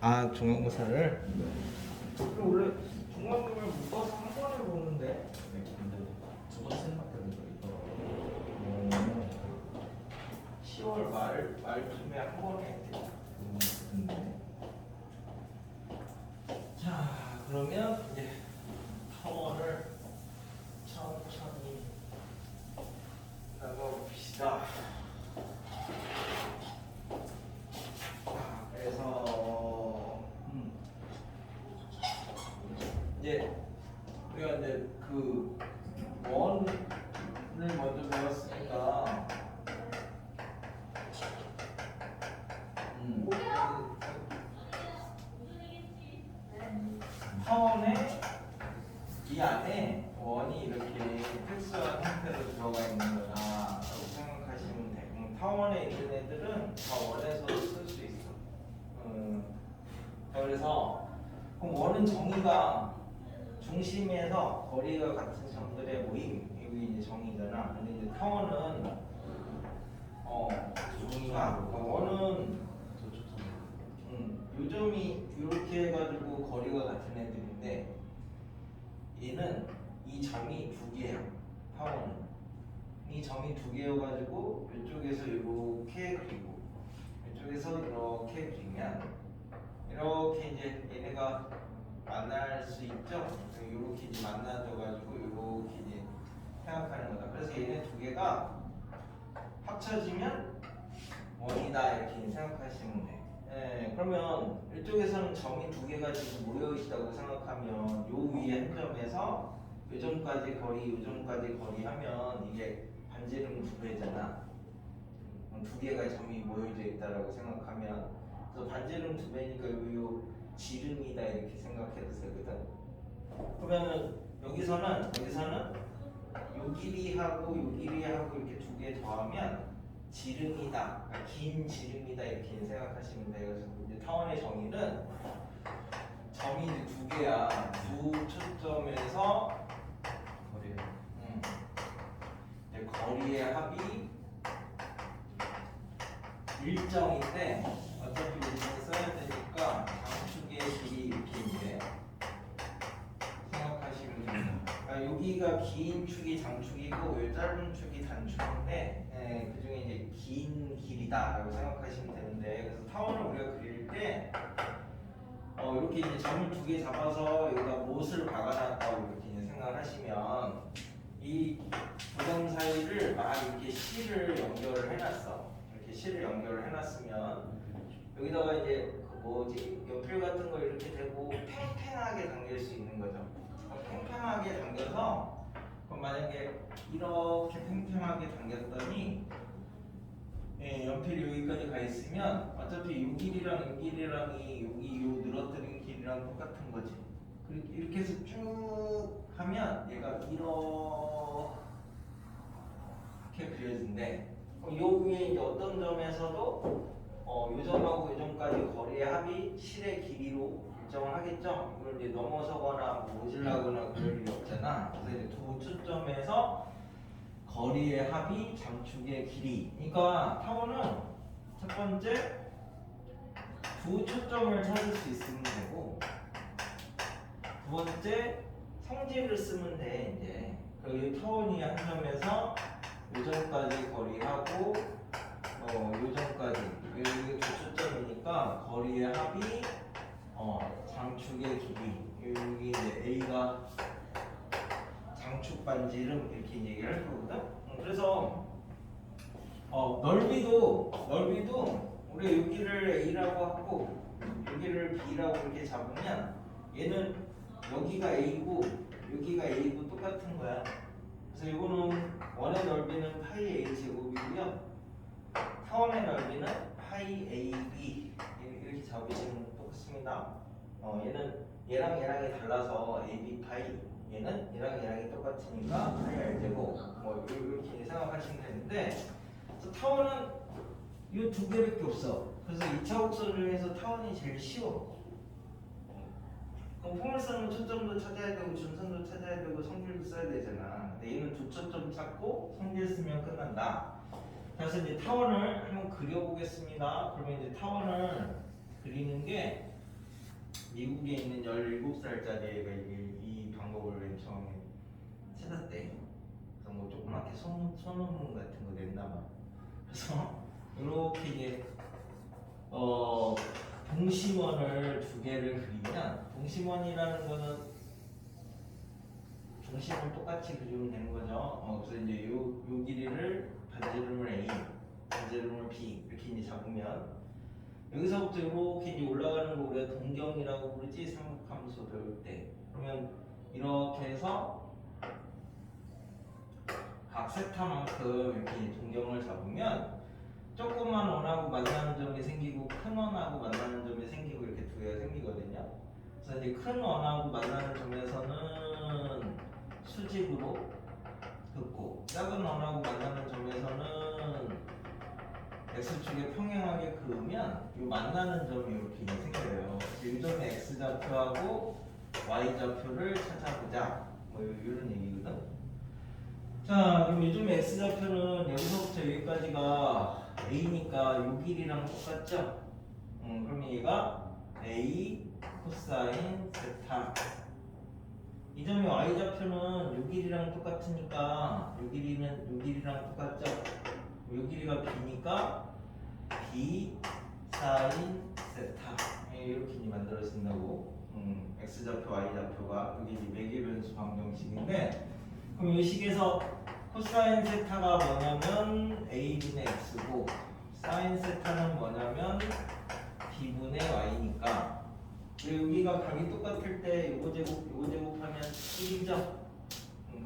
아, 중간고사를? 네. 그럼 원래 중간고사를 묶어서 한 번에 보는데? 네, 근데 두 번째밖에 안 있더라고요. 10월 말쯤에 한 번에 근데 자, 그러면 이제 타원을 천천히 나가봅시다. 자, 그래서 이제 우리가 이제 그 원을 먼저 배웠으니까 타원의 이 안에 원이 이렇게 특수한 형태로 들어가 있는 거다라고 생각하시면 되고, 타원에 있는 애들은 다 원에서도 쓸 수 있어. 자, 그래서 그럼 원은 정의가 중심에서 거리가 같은 점들의 모임, 이게 이제 정의잖아. 근데 이제 타원은 정의가 원은 요점이 이렇게 해가지고 거리가 같은 애들인데, 얘는 이 점이 두 개야. 타원은 이 점이 두 개여가지고 이쪽에서 이렇게 그리고 이쪽에서 이렇게 그리면 이렇게 이제 얘네가 만날 수 있죠. 이렇게 이제 만나져가지고 이렇게 이제 생각하는 거다. 그래서 얘네 두 개가 합쳐지면 원이다 이렇게 생각하시면 돼. 예, 그러면 이쪽에서는 점이 두 개가 지금 모여 있다고 생각하면 요 위에 한 점에서 요 점까지 거리, 요 점까지 거리 하면 이게 반지름 두 배잖아. 두 개가 점이 모여져 있다라고 생각하면, 그래서 반지름 두 배니까 요 지름이다 이렇게 생각해도 되거든. 그러면은 여기서는 요 길이하고 요 길이하고 이렇게 두 개 더하면 지름이다, 그러니까 긴 지름이다 이렇게 생각하시면 돼요. 그래서 이제 타원의 정의는 점이 이제 두 개야. 두 초점에서 거리에 이제 거리의 합이 일정인데, 어차피 일정을 써야 되니까 장축의 길이 이렇게 이제 생각하시면 됩니다. 그러니까 여기가 긴 축이 장축이고 요 짧은 축이 단축인데, 그 중에 이제 긴 길이다라고 생각하시면 되는데, 그래서 타원을 우리가 그릴 때 이렇게 이제 점을 두 개 잡아서 여기다 못을 박아놨다고 이렇게 이제 생각을 하시면, 이 두 점 사이를 막 이렇게 실을 연결을 해놨어. 이렇게 실을 연결을 해놨으면 여기다가 이제 그 뭐지, 연필 같은 거 이렇게 대고 팽팽하게 당길 수 있는 거죠. 팽팽하게 당겨서, 그럼 만약에 이렇게 팽팽하게 당겼더니 연필이 여기까지 가 있으면 어차피 이 길이랑 이 길이랑이 여기 요 늘어뜨린 길이랑 똑같은 거지. 이렇게 해서 쭉 하면 얘가 이렇게 그려진대. 그럼 요 위에 이제 어떤 점에서도 요 점하고 요 점까지 거리의 합이 실의 길이로 일정을 하겠죠. 이걸 이제 넘어서거나 뭐 모질라거나 그럴 일이 없잖아. 그래서 이제 두 초점에서 거리의 합이 장축의 길이. 그러니까 타원은 첫 번째 두 초점을 찾을 수 있으면 되고, 두 번째 성질을 쓰면 돼. 이제 그 타원이 한 점에서 요 점까지 거리하고 요 점까지, 여기 두 초점이니까 거리의 합이 장축의 길이, 여기 이제 A가 장축 반지름 이렇게 얘기를 할 거거든. 그래서 넓이도 우리 여기를 A라고 하고 여기를 B라고 이렇게 잡으면, 얘는 여기가 A고 여기가 A고 똑같은 거야. 그래서 이거는 원의 넓이는 파이 A 제곱이고요, 타원의 넓이는 파이 AB 이렇게 잡으시면 똑같습니다. 얘는 얘랑이 달라서 AB 파이, 얘는 얘랑이 똑같으니까 파이 R 제곱, 뭐 이렇게 생각하시면 되는데, 그래서 타원은 이 두 개밖에 없어. 그래서 2차 곡선 중에서 타원이 제일 쉬워. 그럼 포물선은 초점도 찾아야 되고 준선도 찾아야 되고 성질도 써야 되잖아. 근데 얘는 두 초점 찾고 성질 쓰면 끝난다. 그래서 이제 타원을 한번 그려보겠습니다. 그러면 이제 타원을 그리는 게 미국에 있는 17살짜리 애가 이게 이 방법을 맨 처음에 찾았대. 그래서 뭐 조그맣게 소논문 같은 거 냈나 봐. 그래서 이렇게 이제 동심원을 두 개를 그리면, 동심원이라는 거는 중심을 똑같이 그리면 되는 거죠. 그래서 이제 요 길이를 반지름을 A, 반지름을 B 이렇게 이제 잡으면, 여기서부터 이렇게 이제 올라가는 거 우리가 동경이라고 부르지, 삼각함수 배울 때. 그러면 이렇게 해서 각 세타만큼 이렇게 동경을 잡으면 조그만 원하고 만나는 점이 생기고 큰 원하고 만나는 점이 생기고 이렇게 두 개가 생기거든요. 그래서 이제 큰 원하고 만나는 점에서는 수직으로 긋고, 작은 원하고 만나는 점에서는 x축에 평행하게 그으면 이 만나는 점이 이렇게 생겨요. 이 점이 x좌표하고 y좌표를 찾아보자, 뭐 이런 얘기거든. 자, 그럼 요즘 x좌표는 여기서부터 여기까지가 a니까 요 길이랑 똑같죠? 그러면 얘가 a 코사인 세타. 이 점이 y좌표는 요 길이랑 똑같으니까 요 길이랑 똑같죠? 요 길이가 b니까 b 사인 세타. 이렇게 이제 만들어진다고. x좌표 y좌표가 여기 이제 매개 변수 방정식인데, 그럼 이 식에서 코사인 세타가 뭐냐면 a분의 x고, 사인 세타는 뭐냐면 b분의 y니까, 여기가 각이 똑같을 때 요거 제곱하면 1이죠.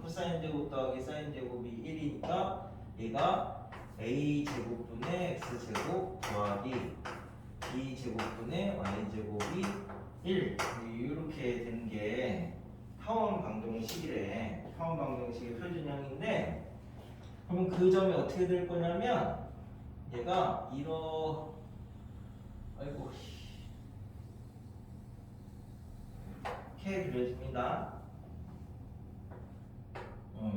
코사인 제곱 더하기 사인 제곱이 1이니까 얘가 a 제곱분의 x 제곱 더하기 b 제곱분의 y 제곱이 1, 이렇게 되는 게 타원 방정식이래. 타원 방정식의 표준형인데, 그러면 그 점이 어떻게 될 거냐면 얘가 아이고 이렇게 그려집니다.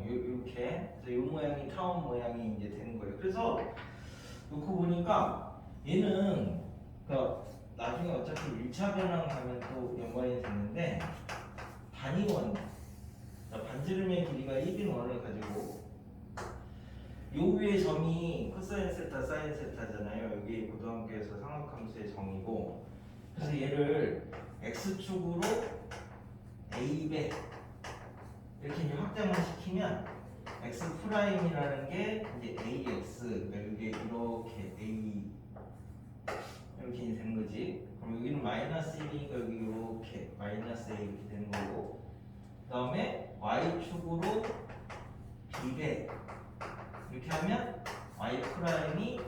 이렇게. 그래서 이 모양이 타원 모양이 이제 되는 거예요. 그래서 놓고 보니까 얘는 그러니까 나중에 어차피 1차 변환 가면 또 연관이 되는데, 단위원, 반지름의 길이가 1인 원을 가지고 요 위에 점이 코사인 세타, 사인 세타잖아요. 여기 고등학교에서 삼각함수의 정의고, 그래서 얘를 x축으로 a배 이렇게 이제 확장을 시키면 x 프라임이라는 게 이제 ax, 그러니까 이게 이렇게 a 이렇게 이제 되는 거지. 그럼 여기는 마이너스 1이니까 여기 이렇게 마이너스 a 이렇게 되는 거고, 그 다음에 y축으로 b배 이렇게 하면 y 프라임이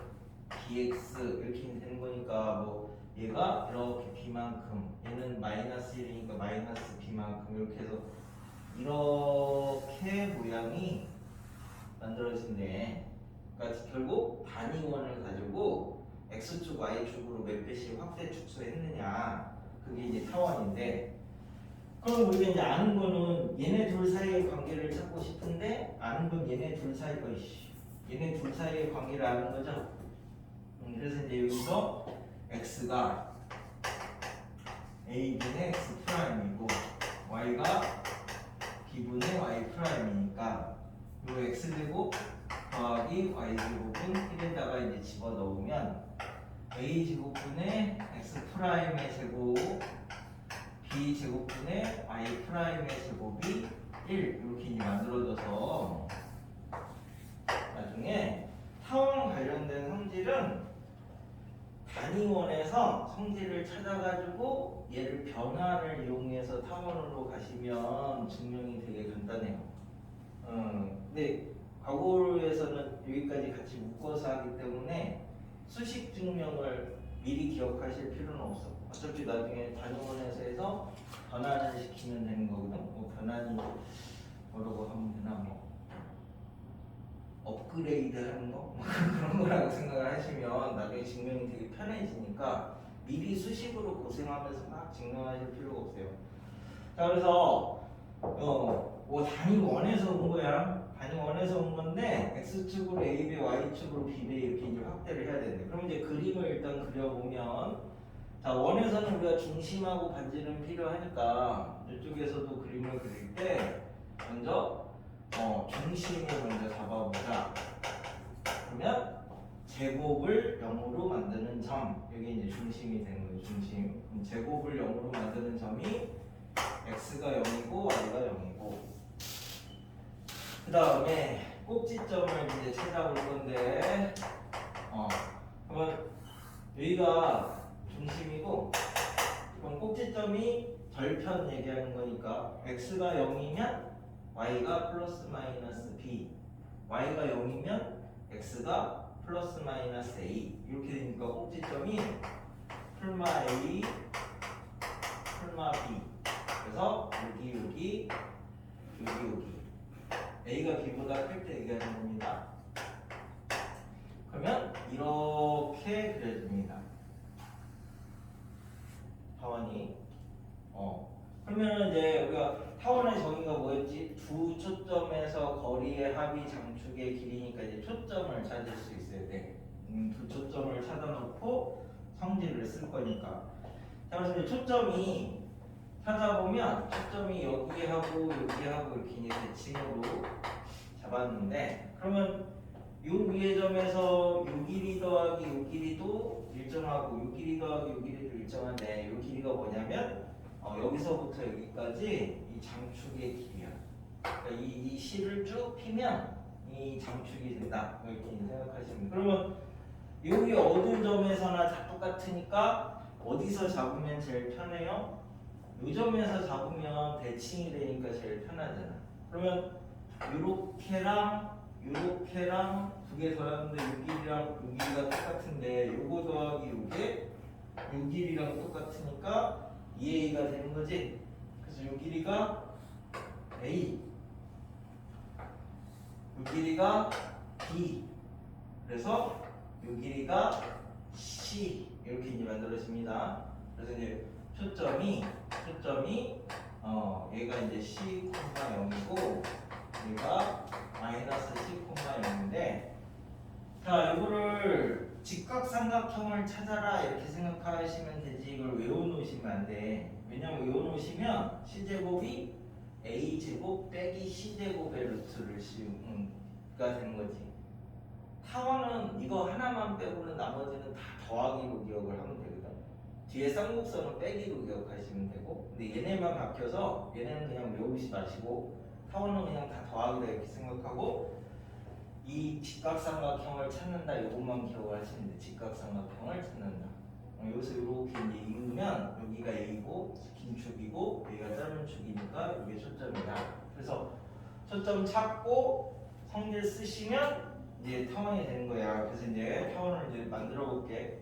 bx 이렇게 되는 거니까, 뭐 얘가 이렇게 b만큼, 얘는 마이너스 1이니까 마이너스 b만큼 이렇게 해서 이렇게 모양이 만들어진대. 그러니까 결국 단위원을 가지고 x축, y축으로 몇 배씩 확대 축소했느냐, 그게 이제 타원인데, 그럼 우리가 이제 아는 거는 얘네 둘 사이의 관계를 찾고 싶은데, 아는 건 얘네 둘 사이의 관계를 아는 거죠. 그래서 이제 여기서 x가 a분의 x 프라임이고 y가 b분의 y 프라임이니까 요 x제곱 더하기 y제곱은 1에다가 이제 집어넣으면 a제곱분의 x 프라임의 제곱 b제곱분의 y 프라임의 제곱이 1 이렇게 이제 만들어져서, 나중에 타원 관련된 성질은 단위원에서 성질을 찾아가지고 얘를 변화를 이용해서 타원으로 가시면 증명이 되게 간단해요. 근데 과거에서는 여기까지 같이 묶어서 하기 때문에 수식 증명을 미리 기억하실 필요는 없어. 어차피 나중에 단위원에서 해서 변환을 시키면 되는 거거든. 뭐 변환이 뭐라고 하면 되나, 뭐 업그레이드 하는 거? 뭐 그런 거라고 생각을 하시면 나중에 증명이 되게 편해지니까 미리 수식으로 고생하면서 막 증명하실 필요가 없어요. 자, 그래서 뭐 단위 원에서 온 거야. 단위 원에서 온 건데 x축으로 a배, y축으로 b배 이렇게 이제 확대를 해야 되는데, 그럼 이제 그림을 일단 그려보면, 자, 원에서는 우리가 중심하고 반지름 필요하니까 이쪽에서도 그림을 그릴 때 먼저 중심을 먼저 잡아보자. 그러면 제곱을 0으로 만드는 점, 여기 이제 중심이 되는 거예요. 중심. 제곱을 0으로 만드는 점이 x가 0이고 y가 0이고, 그 다음에 꼭지점을 이제 찾아볼 건데, 그러면 여기가 중심이고, 그럼 꼭지점이 절편 얘기하는 거니까 x가 0이면 y가 플러스 마이너스 b, y가 0이면 x가 플러스 마이너스 a, 이렇게 되니까 꼭지점이 풀마 a, 풀마 b. 그래서 여기 a가 b보다 클 때 얘기하는 겁니다. 그러면 이렇게 그려집니다. 타원이. 그러면 이제 우리가 타원의 정의가 뭐였지? 두 초점에서 거리의 합이 장축의 길이니까 이제 초점을 찾을 수 있어야 돼. 두 초점을 찾아놓고 성질을 쓸 거니까. 자, 그래서 이제 초점이 찾아보면 초점이 여기하고 여기하고 이렇게 이제 대칭으로 잡았는데, 그러면 요 위의 점에서 요 길이 더하기 요 길이도 일정하고 요 길이 더하기 요 길이도 일정한데, 요 길이가 뭐냐면 여기서부터 여기까지 이 장축의 길이야. 그러니까 이 실을 쭉 피면 이 장축이 된다, 이렇게 생각하시면. 그러면 여기 어두운 점에서나 다 똑같으니까 어디서 잡으면 제일 편해요? 요 점에서 잡으면 대칭이 되니까 제일 편하잖아. 그러면 요렇게랑 두 개 더하는데 요 길이랑 요 길이가 똑같은데, 요거 더하기 요게 요 길이랑 똑같으니까 2a가 되는 거지. 그래서 요 길이가 a, 요 길이가 b, 그래서 요 길이가 c, 이렇게 이제 만들어집니다. 그래서 이제 초점이 얘가 이제 c, 0이고 얘가 마이너스 c, 0인데, 자, 이거를 직각삼각형을 찾아라 이렇게 생각하시면 되지, 이걸 외워놓으시면 안 돼. 왜냐면 외워놓으시면 c제곱이 a제곱 빼기 c제곱의 루트를 가 되는 거지. 타원은 이거 하나만 빼고는 나머지는 다 더하기로 기억을 하면 되거든. 뒤에 쌍곡선은 빼기로 기억하시면 되고, 근데 얘네만 바뀌어서 얘네는 그냥 외우시 마시고 타원은 그냥 다 더하기로 이렇게 생각하고, 이 직각삼각형을 찾는다, 이것만 기억을 하시면 돼. 직각삼각형을 찾는다. 여기서 이렇게 이제 이으면 여기가 a고 긴 축이고 여기가 짧은 축이니까 이게 초점이다. 그래서 초점 찾고 성질 쓰시면 이제 타원이 되는 거야. 그래서 이제 타원을 이제 만들어 볼게.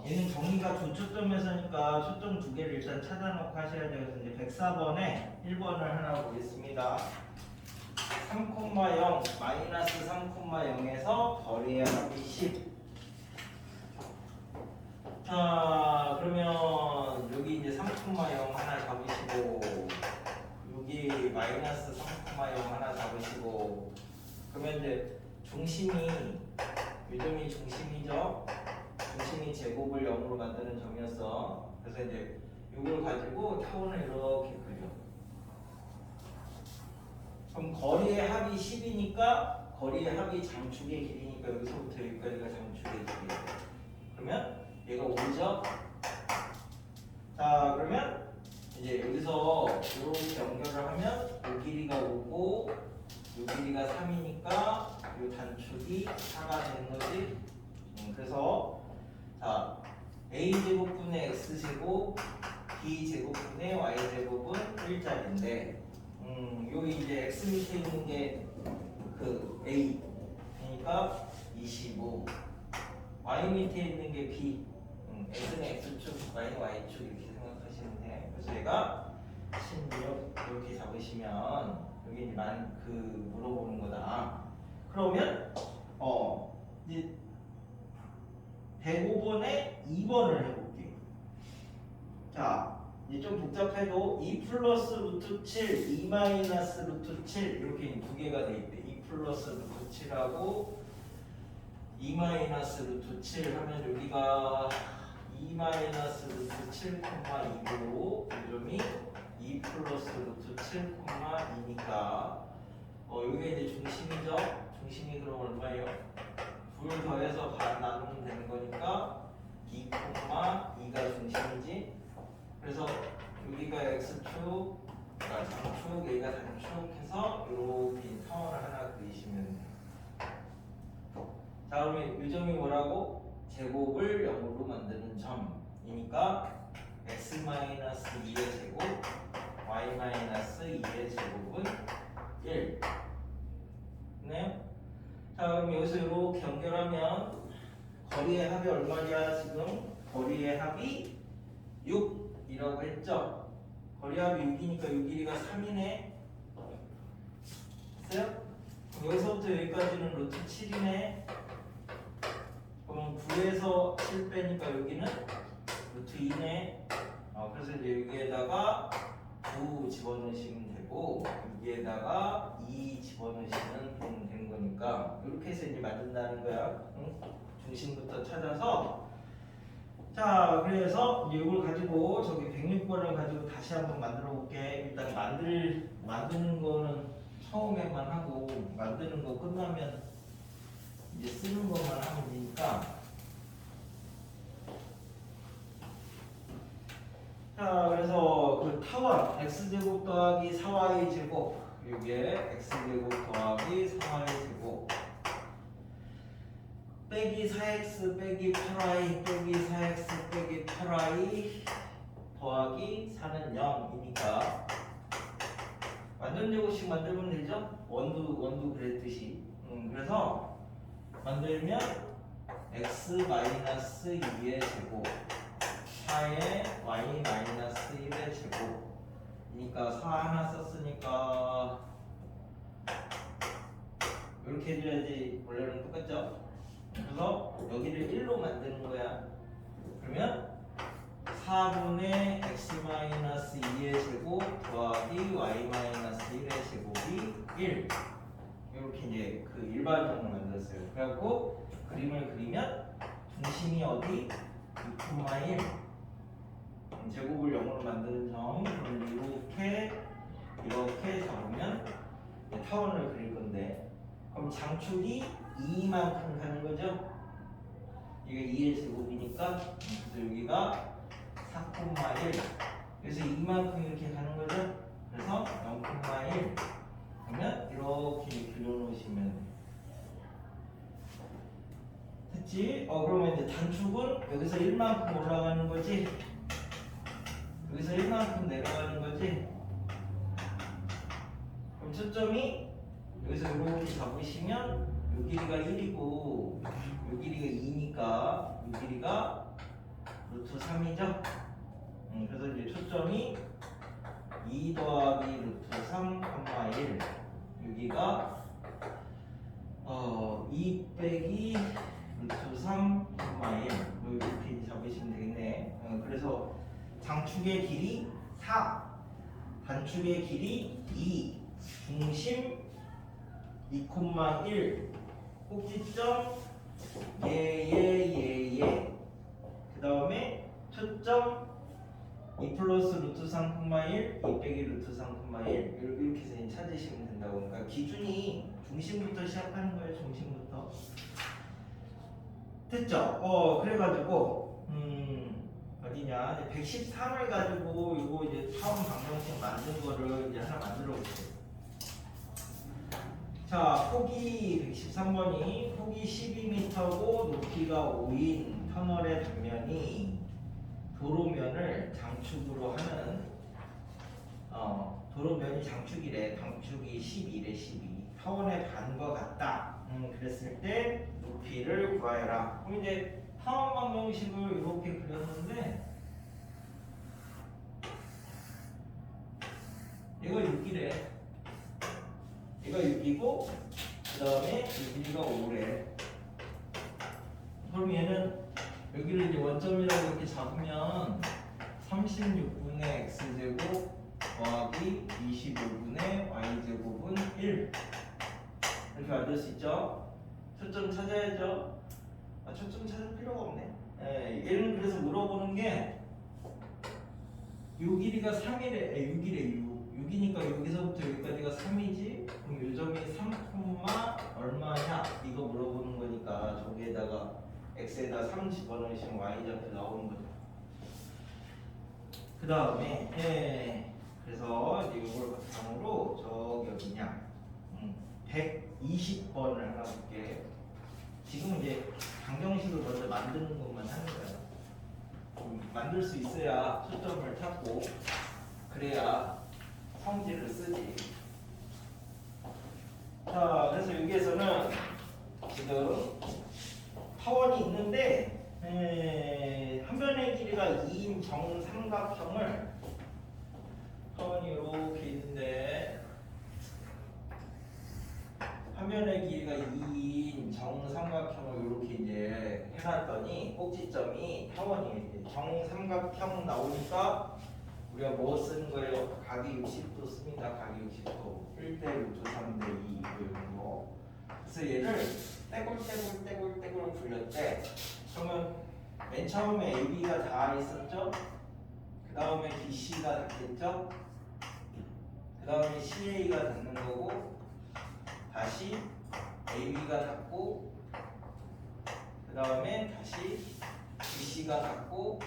얘는 정의가 두 초점에서니까 초점 두 개를 일단 찾아놓고 하셔야 돼요. 그래서 이제 104번에 1번을 하나 보겠습니다. 3,0 마이너스 3,0에서 거리의 합이 10. 자, 그러면 여기 이제 3,0 하나 잡으시고, 여기 마이너스 3,0 하나 잡으시고, 그러면 이제 중심이, 이 점이 중심이죠? 중심이 제곱을 0으로 만드는 점이었어. 그래서 이제 이걸 가지고 타원을 이렇게 그려. 그럼 거리의 합이 10이니까 거리의 합이 장축의 길이니까 여기서부터 여기까지가 장축의 길이에요. 그러면 얘가 5죠? 자, 그러면 이제 여기서 이렇게 연결을 하면 이 길이가 5고 이 길이가 3이니까 이 단축이 4가 되는 거지. 그래서 자, a제곱분의 x제곱 b제곱분의 y제곱은 1짜리인데, 여기 이제 x 밑에 있는 게 그 a 그러니까 25, y 밑에 있는 게 b, x는 x축, y는 y축 이렇게 생각하시면 돼. 그래서 얘가 16 이렇게 잡으시면 여기 이제 물어보는 거다. 그러면 이제 105번에 2번을 해볼게. 자, 이제 좀 복잡해도 2 플러스 루트 7, 2 마이너스 루트 7 이렇게 두 개가 돼 있대. 2 플러스 루트 7하고 2 마이너스 루트 7 하면 여기가 2 마이너스 루트 7,2고 요점이 2 플러스 루트 7,2니까 여기가 이제 중심이죠. 중심이 그럼 얼마예요? 둘 더해서 반 나누면 되는 거니까 2,2가 중심이지. 그래서 여기가 x축, 그러니까 장축, 여기가 단축 해서 이렇게 타원을 하나 그리시면 돼요. 자, 그러면 이 점이 뭐라고? 제곱을 0으로 만드는 점이니까 x-2의 제곱, y-2의 제곱은 1. 네? 자, 그럼 여기서 이렇게 연결하면 거리의 합이 얼마냐? 지금 거리의 합이 6이라고 했죠? 거리 합이 6이니까 요 길이가 3이네. 됐어요? 여기서부터 여기까지는 루트 7이네. 그럼 9에서 7 빼니까 여기는 루트 2네. 그래서 이제 여기에다가 9 집어넣으시면 되고 여기에다가 2 집어넣으시면 되는 거니까 이렇게 해서 이제 만든다는 거야. 응? 중심부터 찾아서. 자, 그래서 이제 이걸 가지고 저기 106번을 가지고 다시 한번 만들어 볼게. 일단 만드는 거는 처음에만 하고 만드는 거 끝나면 이제 쓰는 것만 하면 되니까. 자, 그래서 그 타원 x제곱 더하기 4y제곱 여기에 x제곱 더하기 4y제곱 빼기 4x 빼기 8y 빼기 4x 빼기 8y 더하기 4는 0이니까 완전 제곱식 만들면 되죠? 원도 그랬듯이. 그래서 만들면 x-2의 제곱 4의 y-1의 제곱이니까 4 하나 썼으니까 이렇게 해줘야지. 원래는 똑같죠? 그래서 여기를 1로 만드는 거야. 그러면 4분의 x-2의 제곱 더하기 y-1의 제곱이 1. 이렇게 이제 그 일반형을 만들었어요. 그래갖고 그림을 그리면 중심이 어디? 2,1. 제곱을 0으로 만드는 점. 그럼 이렇게 잡으면 타원을 그릴 건데, 그럼 장축이 2만큼 가는 거죠? 이게 2의 제곱이니까 그래서 여기가 4,1. 그래서 2만큼 이렇게 가는 거죠? 그래서 0,1. 그러면 이렇게 그려놓으시면 돼요. 됐지? 그러면 이제 단축은 여기서 1만큼 올라가는 거지? 여기서 1만큼 내려가는 거지? 그럼 초점이 여기서 이렇게 잡으시면 이 길이가 1이고 이 길이가 2니까 이 길이가 루트 3이죠? 그래서 이제 초점이 2 더하기 루트 3, 1 여기가 2 빼기 루트 3, 1 이렇게 잡으시면 되겠네. 그래서 장축의 길이 4, 단축의 길이 2, 중심 2,1, 꼭지점 예. 그 다음에 초점 2 플러스 루트 3,1, 2 빼기 루트 3,1 이렇게 해서 찾으시면 된다고. 그러니까 기준이 중심부터 시작하는 거예요. 중심부터. 됐죠? 그래가지고 어디냐? 113을 가지고 이거 이제 타원 방정식 만든 거를 이제 하나 만들어 볼게요. 자, 폭이 113번이 폭이 12m고 높이가 5인 터널의 단면이 도로면을 장축으로 하는 도로면이 장축이래. 장축이 12래. 12 타원의 반과 같다. 그랬을 때 높이를 구하여라. 그럼 이제 타원 방정식을 이렇게 그렸는데 이거 6이래. 이거 6이고 그 다음에 여기가 5래. 그럼 얘는 여기를 이제 원점이라고 이렇게 잡으면 36분의 x제곱 더하기 25분의 y제곱은 1 이렇게 만들 수 있죠. 초점 찾아야죠. 초점 찾을 필요가 없네. 얘는 그래서 물어보는 게 요 길이가 3이래. 6이니까 여기서부터 여기까지가 3이지. 그럼 요 점이 3, 얼마냐? 이거 물어보는 거니까 저기에다가 x에다 3 집어넣으시면 y좌표 나오는 거죠. 그 다음에 그래서 이제 이걸 바탕으로 저기 어디냐 120번을 하나 볼게. 지금 이제 방정식을 먼저 만드는 것만 하는 거야. 만들 수 있어야 초점을 찾고 그래야 성질을 쓰지. 자, 그래서 여기에서는 지금 타원이 있는데 한 변의 길이가 2인 정삼각형을 타원이 이렇게 있는데 한 변의 길이가 2인 정삼각형을 이렇게 이제 해놨더니 꼭지점이 타원이 이제 정삼각형 나오니까 우리가 뭐 쓰는 거예요? 각이 60도 씁니다. 각이 60도 1대 루트 3대 2 이런 거. 그래서 얘를 떼굴 굴렸대. 그러면 맨 처음에 AB가 다 있었죠? 그 다음에 BC가 닿겠죠? 그 다음에 CA가 닿는 거고 다시 AB가 닿고 그 다음에 다시 BC가 닿고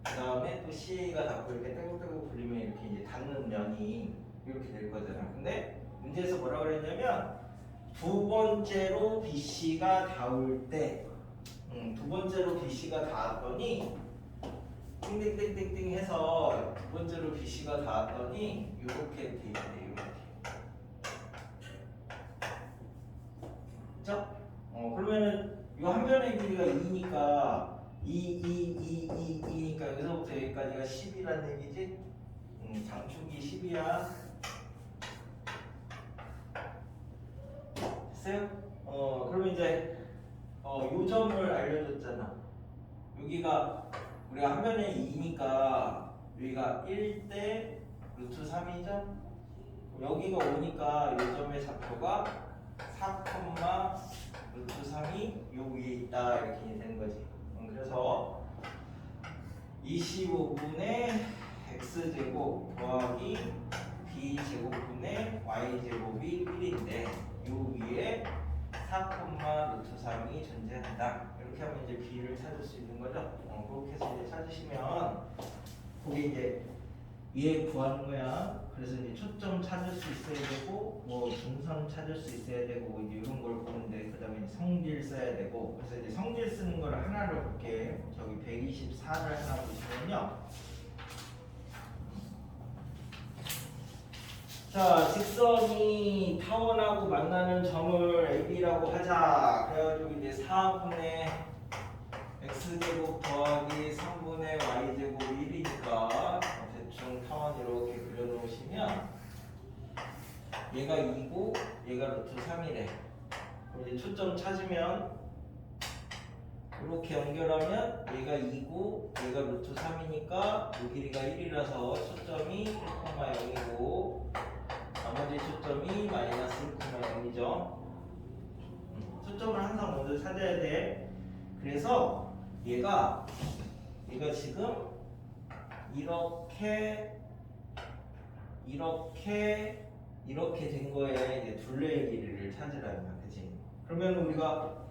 그 다음에 또 CA가 닿고 이렇게 떼굴떼굴 굴리면 이렇게 이제 닿는 면이 이렇게 될 거잖아. 근데 문제에서 뭐라 그랬냐면 두 번째로 BC가 닿을 때 두 번째로 BC가 닿았더니 띵띵띵띵띵 해서 두 번째로 BC가 닿았더니 이렇게 돼 있대. 이렇게. 그죠? 그러면은 이 한 변의 길이가 2니까 2니까 여기서부터 여기까지가 10이라는 얘기지? 장축이 10이야. 됐어요? 그러면 이제 요 점을 알려줬잖아. 여기가 우리가 한 변에 2니까 여기가 1대 루트 3이죠? 여기가 5니까 요 점의 좌표가 4, 루트 3이 요 위에 있다 이렇게 되는 거지. 그래서 25분의 x제곱 더하기 b제곱분의 y제곱이 1인데 요 위에 4, 루트 3이 존재한다. 이렇게 하면 이제 b를 찾을 수 있는 거죠. 그렇게 해서 이제 찾으시면 그게 이제 얘 구하는 거야. 그래서 이제 초점 찾을 수 있어야 되고 뭐 중선 찾을 수 있어야 되고 뭐 이제 이런 걸 보는데 그다음에 이제 성질 써야 되고. 그래서 이제 성질 쓰는 걸 하나를 볼게. 저기 124를 하나 보시면요. 자, 직선이 타원하고 만나는 점을 AB라고 하자. 그래가지고 이제 4분의 x제곱 더하기 3분의 y제곱이 1이니까 대충 타원 이렇게 그려놓으시면 얘가 2고 얘가 루트 3이래. 그럼 이제 초점 찾으면 이렇게 연결하면 얘가 2고 얘가 루트 3이니까 이 길이가 1이라서 초점이 1,0이고 나머지 초점이 마이너스 1,0이죠. 초점을 항상 먼저 찾아야 돼. 그래서 얘가 지금 이렇게 된 거에 이제 둘레의 길이를 찾으라는 그지? 그러면 우리가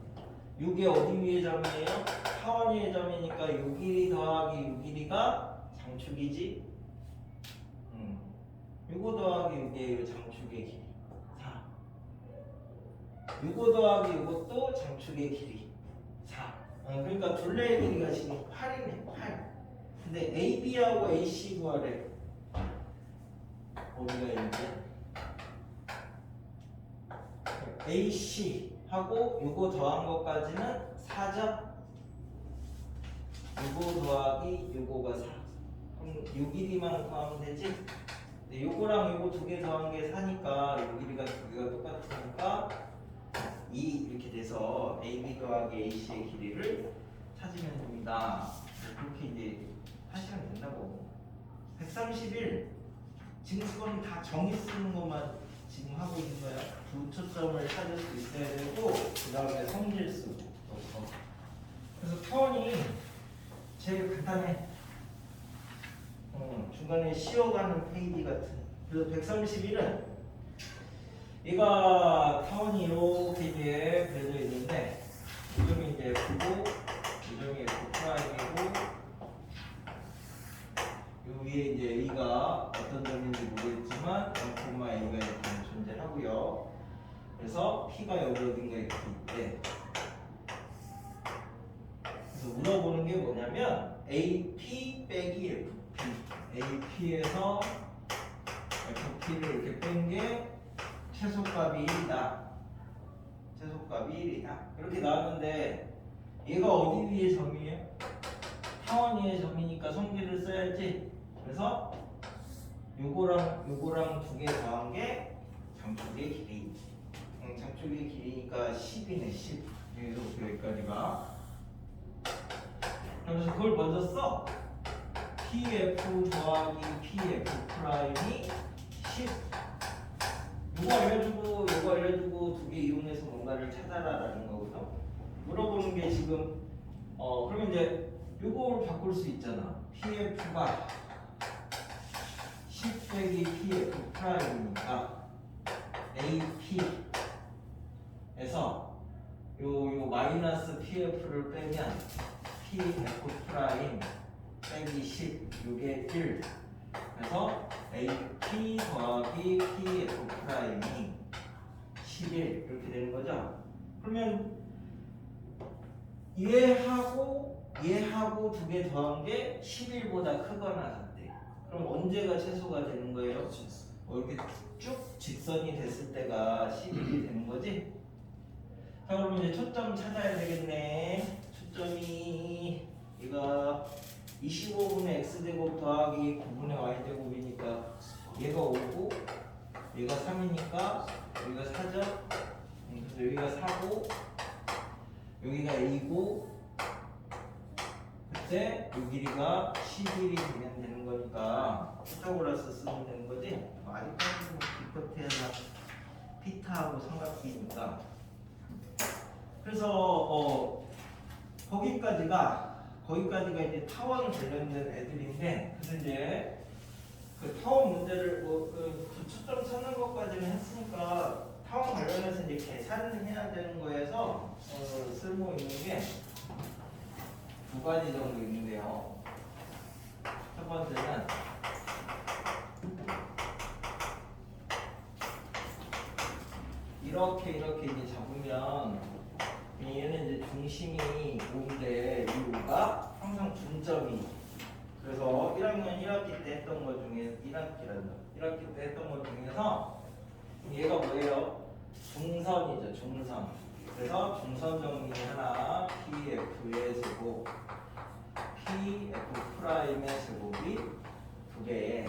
이게 어디 위의 점이에요? 타원 위의 점이니까 요 길이 더하기 요 길이가 장축이지? 요거 더하기 요게 장축의 길이 4. 요거 더하기 요것도 장축의 길이 4. 그러니까 둘레의 길이가 지금 8이네. 8. 근데 AB하고 AC 구하래. 어디가 있는데? AC하고 요거 더한 것까지는 4죠? 요거 더하기 요거가 4. 그럼 요 길이만 구하면 되지? 근데 요거랑 요거 두 개 더한 게 4니까 요 길이가 두 개가 똑같으니까 2 이렇게 돼서 AB 더하기 AC의 길이를 찾으면 됩니다. 그렇게 이제 하시면 된다고. 131 지금 그건 다 정의 쓰는 것만 지금 하고 있는 거야. 두 초점을 찾을 수 있어야 되고 그 다음에 성질 쓰고 그래서 타원이 제일 간단해. 중간에 쉬어가는 페이지 같은. 그래서 131은 얘가 타원이 이렇게 이제 그려져 있는데 이점이 이제 F고 이점이 F 프라임이고 요 위에 이제 A가 어떤 점인지 모르겠지만 0,A가 이렇게 존재하고요. 그래서 P가 여기 어딘가 이렇게 있대. 그래서 물어보는 게 뭐냐면 AP 빼기 FP, AP에서 FP를 이렇게 뺀 게 최소값이 1이다. 최소값이 1이다. 이렇게 나왔는데 얘가 어디 위의 점이에요? 타원 위의 점이니까 성질을 써야지. 그래서 요거랑 두 개 더한 게 장축의 길이. 장축의 길이니까 10이네 10. 여기까지가. 그래서 그걸 먼저 써. PF 더하기 PF 프라임이 10. 요거 알려주고 두 개 이용해서 뭔가를 찾아라라는 거거든. 물어보는 게 지금 그러면 이제 요걸 바꿀 수 있잖아. PF가 10 빼기 PF 프라임이니까 AP에서 요 마이너스 PF를 빼면 PF 프라임 빼기 10 요게 1. 그래서 AP 더하기 PF 프라임이 11 이렇게 되는 거죠. 그러면 얘하고 두 개 더한 게 11보다 크거나 같대. 그럼 언제가 최소가 되는 거예요? 이렇게 쭉 직선이 됐을 때가 11이 되는 거지. 자, 그러면 이제 초점 찾아야 되겠네. 초점이 이거 25분의 x제곱 더하기 9분의 y제곱이니까 얘가 5고 얘가 3이니까 여기가 4죠. 그래서 여기가 4고 여기가 A고 그때 요 길이가 11이 되면 되는 거니까 피타고라스 쓰면 되는 거지. 아직까지는 기껏해야 피타하고 삼각비니까. 그래서 거기까지가 이제 타원 관련된 애들인데, 그래서 이제 그 타원 문제를 그 초점 찾는 것까지는 했으니까 타원 관련해서 이제 계산을 해야 되는 거에서 쓸모 있는 게 두 가지 정도 있는데요. 첫 번째는 이렇게 이제 잡으면 얘는 이제 중심이 5인데 이 5가 항상 중점이. 그래서 1학년 1학기 때 했던 것 중에 1학기 때 했던 것 중에서 얘가 뭐예요? 중선이죠, 중선. 그래서 중선 정리 하나 PF의 제곱 PF 프라임의 제곱이 두 개에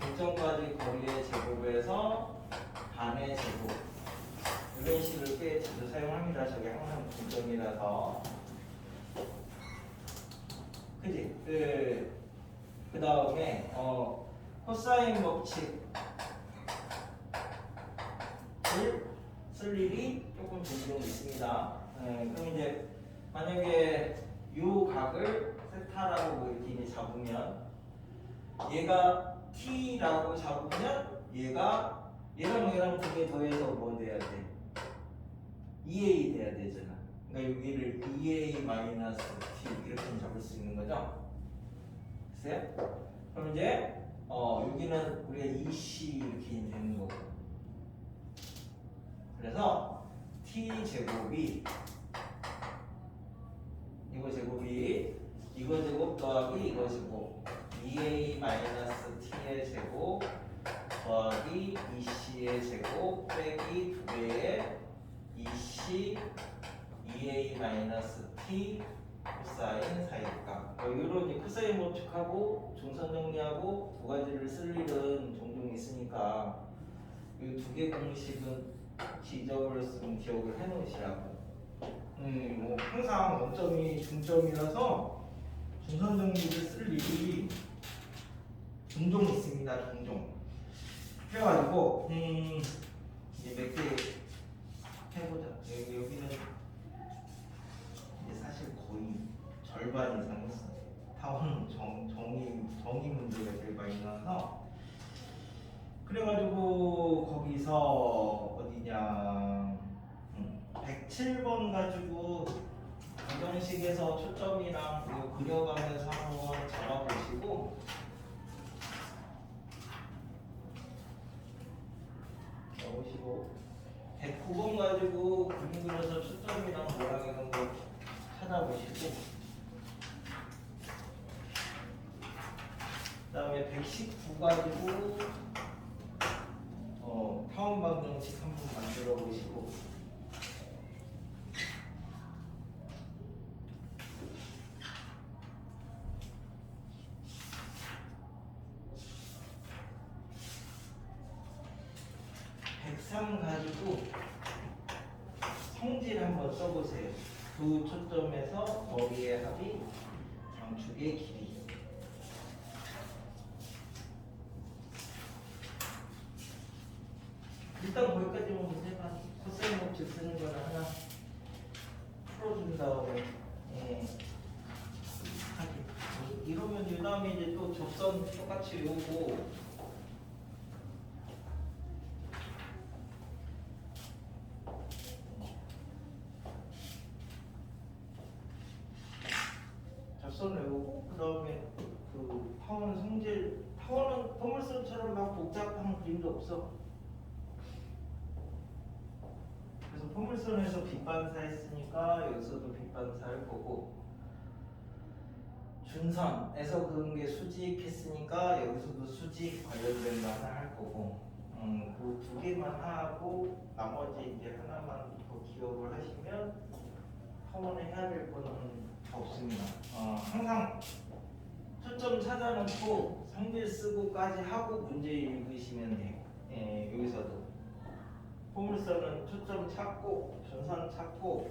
중점까지 거리의 제곱에서 반의 제곱 이런 식을 꽤 자주 사용합니다. 저게 항상 중점이라서. 그지? 그 다음에 코사인 법칙을 쓸 일이 조금 종종 있습니다. 그럼 이제 만약에 요 각을 세타라고 뭐 이렇게 잡으면 얘가 t라고 잡으면 얘랑 두 개 더해서 뭐 돼야 돼? 2a 돼야 되잖아. 그러니까 여기를 2a 마이너스 t 이렇게 잡을 수 있는 거죠. 됐어요? 그럼 이제 여기는 우리가 2c 이렇게 되는 거고. 그래서 t 제곱이 이거 제곱 더하기 이거 제곱 2a 마이너스 t의 제곱 더하기 2c의 제곱 빼기 두 개의 2c 2a 마이너스 t 코사인 사이값. 이런 이제 코사인 법칙하고 중선 정리하고 두 가지를 쓸 일은 종종 있으니까 이 두 개 공식은 잊어버렸으면 기억을 해놓으시라고. 뭐 항상 원점이 중점이라서 중선 정리를 쓸 일이 종종 있습니다. 종종. 그래가지고 이제 몇 개 해보자. 여기는 거의 절반 이상 했어요. 타원 정의 문제가 제일 많이 나와서 그래가지고 거기서 어디냐 107번 가지고 방정식에서 초점이랑 이거 그려가면서 한번 잡아보시고 109번 가지고 그림 그려서 초점이랑 뭐랑 이런 거 찾아보시고 그 다음에 119 가지고 타원 방정식 한번 만들어 보시고 가지고 성질 한번 써보세요. 두 초점에서 거리의 합이 장축의 길이. 일단 거기까지만 보세요. 코사인 법칙 쓰는 거는 하나 풀어준 다음에 하기. 이러면 이 다음에 이제 또 접선 똑같이 외우고 접선 외우고 그 다음에 그 타원 성질 타원은 포물선처럼 막 복잡한 그림도 없어. 그래서 포물선에서 빗반사 했으니까 여기서도 빗반사 할 거고 준선에서 그런 게 수직했으니까 여기서도 수직 관련된 거 하나 할 거고 그 두 개만 하고 나머지 이제 하나만 더 기억을 하시면 타원에 해야 될 거는 없습니다. 항상 초점 찾아놓고 성질 쓰고까지 하고 문제 읽으시면 돼요. 여기서도 포물선은 초점 찾고 전선 찾고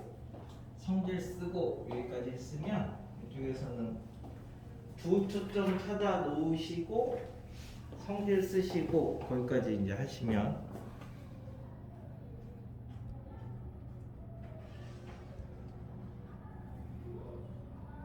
성질 쓰고 여기까지 했으면 이쪽에서는 두 초점 찾아 놓으시고 성질 쓰시고 거기까지 이제 하시면